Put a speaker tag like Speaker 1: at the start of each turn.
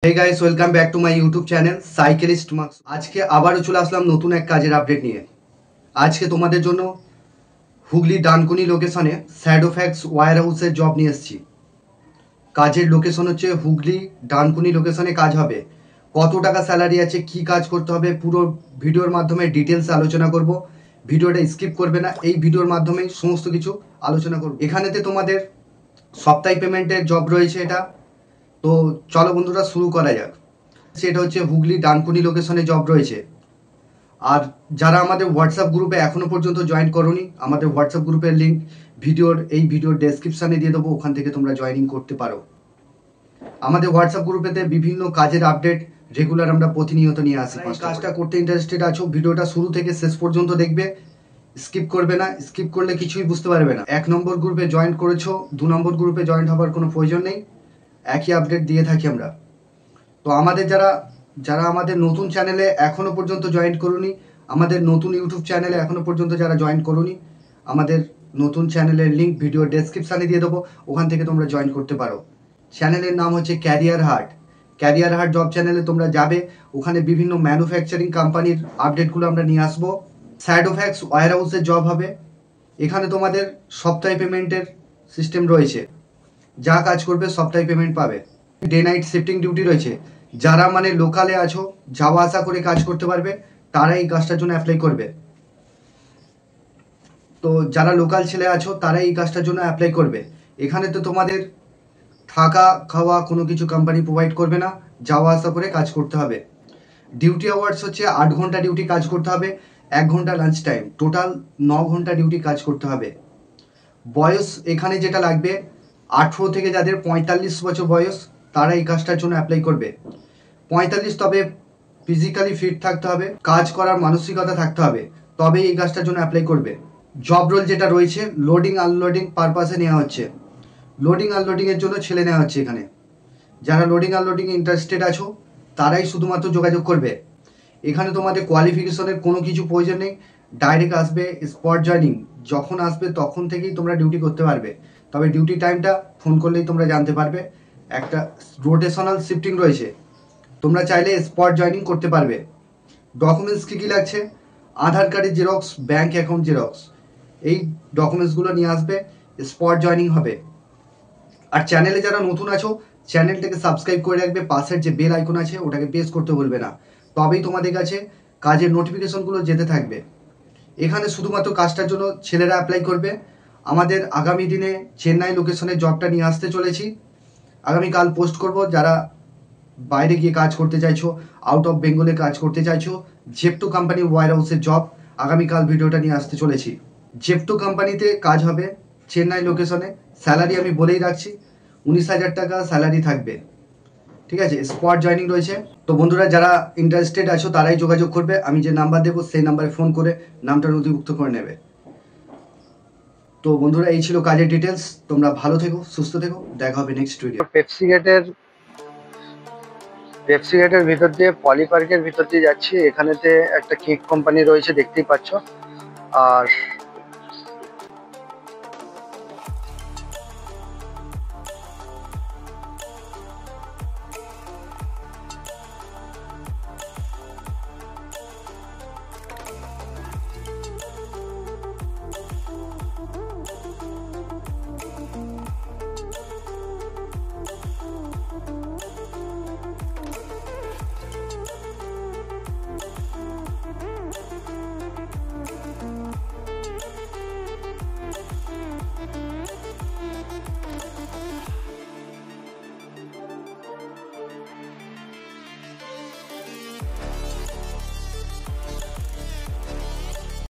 Speaker 1: Hey guys, welcome back to my YouTube channel Cyclist Marks. আজকে আবারও চলে আসলাম নতুন এক কাজের আপডেট নিয়ে। আজকে তোমাদের জন্য হুগলি ডানকুনি লোকেশনে শ্যাডো ফ্যাক্স ওয়্যার হাউসের জব নিয়ে এসেছি। কাজের লোকেশন হচ্ছে হুগলি ডানকুনি লোকেশনে কাজ হবে। কত টাকা স্যালারি আছে, কি কাজ করতে হবে, পুরো ভিডিওর মাধ্যমে ডিটেলস আলোচনা করব। ভিডিওটা স্কিপ করবে না, এই ভিডিওর মাধ্যমেই সমস্ত কিছু আলোচনা করব। এখানেতে তোমাদের সপ্তাহে পেমেন্টের জব রয়েছে এটা। তো চলো বন্ধুরা, শুরু করা যাক। সেটা হচ্ছে হুগলি ডানকুনি লোকেশনে জব রয়েছে। আর যারা আমাদের হোয়াটসঅ্যাপ গ্রুপে এখনো পর্যন্ত জয়েন করোনি, আমাদের হোয়াটসঅ্যাপ গ্রুপের লিঙ্ক এই ভিডিওর ডেসক্রিপশানে দিয়ে দেবো, ওখান থেকে তোমরা জয়েনিং করতে পারো। আমাদের হোয়াটসঅ্যাপ গ্রুপেতে বিভিন্ন কাজের আপডেট রেগুলার আমরা প্রতিনিয়ত নিয়ে আসি। কাজটা করতে ইন্টারেস্টেড আছো, ভিডিওটা শুরু থেকে শেষ পর্যন্ত দেখবে, স্কিপ করবে না। স্কিপ করলে কিছুই বুঝতে পারবে না। 1 নম্বর গ্রুপে জয়েন করেছো, 2 নম্বর গ্রুপে জয়েন হওয়ার কোনো প্রয়োজন নেই, একই আপডেট দিয়ে থাকি আমরা। তো আমাদের যারা আমাদের নতুন চ্যানেলে এখনও পর্যন্ত জয়েন করুনি, আমাদের নতুন ইউটিউব চ্যানেলে এখনও পর্যন্ত যারা জয়েন করুনি, আমাদের নতুন চ্যানেলের লিঙ্ক ভিডিও ডেসক্রিপশানে দিয়ে দেবো, ওখান থেকে তোমরা জয়েন করতে পারো। চ্যানেলের নাম হচ্ছে ক্যারিয়ার হার্ট জব চ্যানেলে তোমরা যাবে, ওখানে বিভিন্ন ম্যানুফ্যাকচারিং কোম্পানির আপডেটগুলো আমরা নিয়ে আসবো। শ্যাডো ফ্যাক্স ওয়্যার হাউসের জব হবে। এখানে তোমাদের সপ্তাহে পেমেন্টের সিস্টেম রয়েছে, যা কাজ করবে সপ্তাহে পেমেন্ট পাবে। ডে নাইট শিফটিং ডিউটি রয়েছে। যারা লোকালে আছো, যাওয়া আসা করে কাজ করতে পারবে, তারা এই কাজটার জন্য অ্যাপ্লাই করবে। তো যারা লোকাল ছেলে আছো, তারা এই কাজটার জন্য অ্যাপ্লাই করবে। এখানে তো তোমাদের থাকা খাওয়া কোনো কিছু কোম্পানি প্রোভাইড করবে না, যাওয়া আসা করে কাজ করতে হবে। ডিউটি আওয়ার্স হচ্ছে 8 ঘন্টা ডিউটি কাজ করতে হবে, 1 ঘন্টা লাঞ্চ টাইম, টোটাল 9 ঘন্টা ডিউটি কাজ করতে হবে। বয়স এখানে যেটা লাগবে, 18 থেকে যাদের 45 বছর বয়স, তারা এই কাজটার জন্য অ্যাপ্লাই করবে। 45, তবে ফিজিক্যালি ফিট থাকতে হবে, কাজ করার মানসিকতা থাকতে হবে, তবেই এই কাজটার জন্য অ্যাপ্লাই করবে। জব রোল যেটা রয়েছে, লোডিং আনলোডিং পারপাসে নেওয়া হচ্ছে। লোডিং আনলোডিংয়ের জন্য ছেলে নেওয়া হচ্ছে এখানে। যারা লোডিং আনলোডিংয়ে ইন্টারেস্টেড আছো, তারাই শুধুমাত্র যোগাযোগ করবে। এখানে তোমাদের কোয়ালিফিকেশনের কোনো কিছু প্রয়োজন নেই, ডাইরেক্ট আসবে, স্পট জয়নিং যখন আসবে তখন থেকেই তোমরা ডিউটি করতে পারবে। তবে ডিউটি টাইমটা ফোন করলেই তোমরা জানতে পারবে। একটা রোটেশনাল শিফটিং রয়েছে, তোমরা চাইলে স্পট জয়নিং করতে পারবে। ডকুমেন্টস কী কী লাগছে, আধার কার্ডের জেরক্স, ব্যাঙ্ক অ্যাকাউন্ট জেরক্স, এই ডকুমেন্টসগুলো নিয়ে আসবে, স্পট জয়নিং হবে। আর চ্যানেলে যারা নতুন আছো, চ্যানেলটাকে সাবস্ক্রাইব করে রাখবে, পাশের যে বেল আইকন আছে ওটাকে প্রেস করতে বলবে না, তবেই তোমাদের কাছে কাজের নোটিফিকেশনগুলো যেতে থাকবে। এখানে শুধুমাত্র কাজটার জন্য ছেলেরা অ্যাপ্লাই করবে। আমাদের আগামী দিনে চেন্নাই লোকেশনের জবটা নিয়ে আসতে চলেছি, আগামীকাল পোস্ট করব। যারা বাইরে গিয়ে কাজ করতে চাইছো, আউট অফ বেঙ্গলে কাজ করতে চাইছো, জেপটো কোম্পানির ওয়্যার হাউসের জব আগামীকাল ভিডিওটা নিয়ে আসতে চলেছি। জেপটো কোম্পানিতে কাজ হবে চেন্নাই লোকেশনে। স্যালারি আমি বলেই রাখছি, 19,000 টাকা স্যালারি থাকবে, ঠিক আছে। স্পট জয়নিং রয়েছে। তো বন্ধুরা, যারা ইন্টারেস্টেড আছো তারাই যোগাযোগ করবে। আমি যে নাম্বার দেবো সেই নাম্বারে ফোন করে নামটা নথিভুক্ত করে নেবে। তো বন্ধুরা, এই ছিল কাজের ডিটেলস। তোমরা ভালো থেকো, সুস্থ থেকো, দেখা হবে নেক্সট ভিডিও।
Speaker 2: পেপসি গেটের ভিতর দিয়ে পলি পার্কের ভিতর দিয়ে যাচ্ছি। এখানেতে একটা কেক কোম্পানি রয়েছে, দেখতেই পাচ্ছ। আর